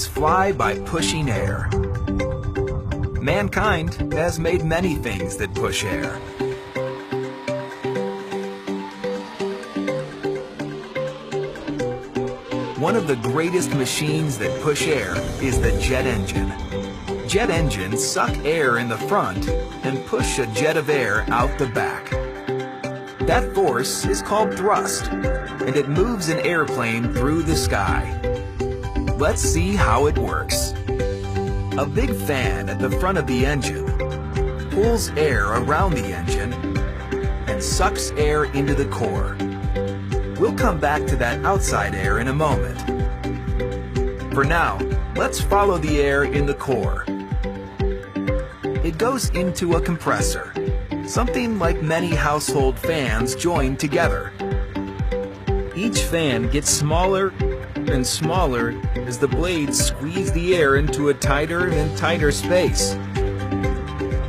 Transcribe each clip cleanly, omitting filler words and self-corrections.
airplanes fly by pushing air. Mankind has made many things that push air. One of the greatest machines that push air is the jet engine. Jet engines suck air in the front and push a jet of air out the back. That force is called thrust, and it moves an airplane through the sky. Let's see how it works. A big fan at the front of the engine pulls air around the engine and sucks air into the core. We'll come back to that outside air in a moment. For now, let's follow the air in the core. It goes into a compressor, something like many household fans joined together. Each fan gets smaller and smaller as the blades squeeze the air into a tighter and tighter space,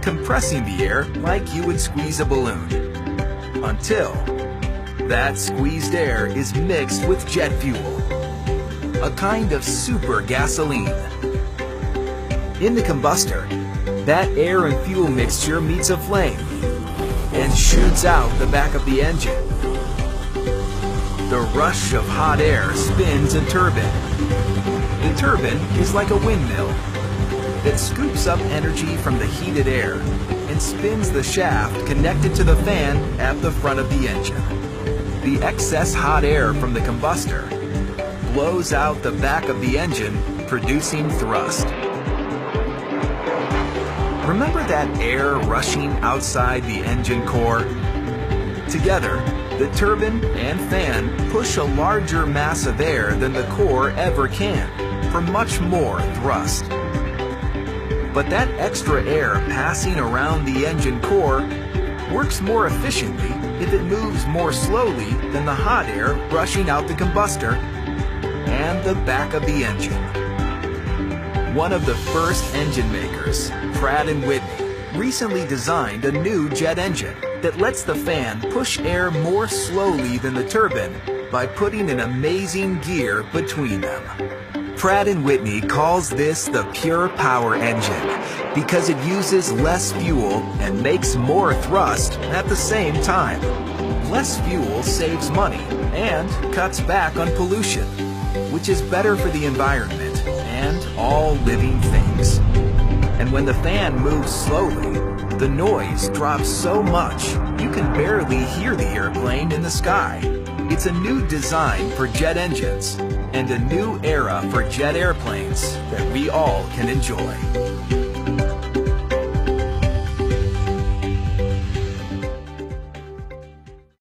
compressing the air like you would squeeze a balloon, until that squeezed air is mixed with jet fuel, a kind of super gasoline. In the combustor, that air and fuel mixture meets a flame and shoots out the back of the engine. The rush of hot air spins a turbine. The turbine is like a windmill that scoops up energy from the heated air and spins the shaft connected to the fan at the front of the engine. The excess hot air from the combustor blows out the back of the engine, producing thrust. Remember that air rushing outside the engine core? Together, the turbine and fan push a larger mass of air than the core ever can, for much more thrust. But that extra air passing around the engine core works more efficiently if it moves more slowly than the hot air rushing out the combustor and the back of the engine. One of the first engine makers, Pratt & Whitney, recently designed a new jet engine that lets the fan push air more slowly than the turbine by putting an amazing gear between them. Pratt & Whitney calls this the Pure Power engine because it uses less fuel and makes more thrust at the same time. Less fuel saves money and cuts back on pollution, which is better for the environment and all living things. And when the fan moves slowly, the noise drops so much you can barely hear the airplane in the sky. It's a new design for jet engines and a new era for jet airplanes that we all can enjoy.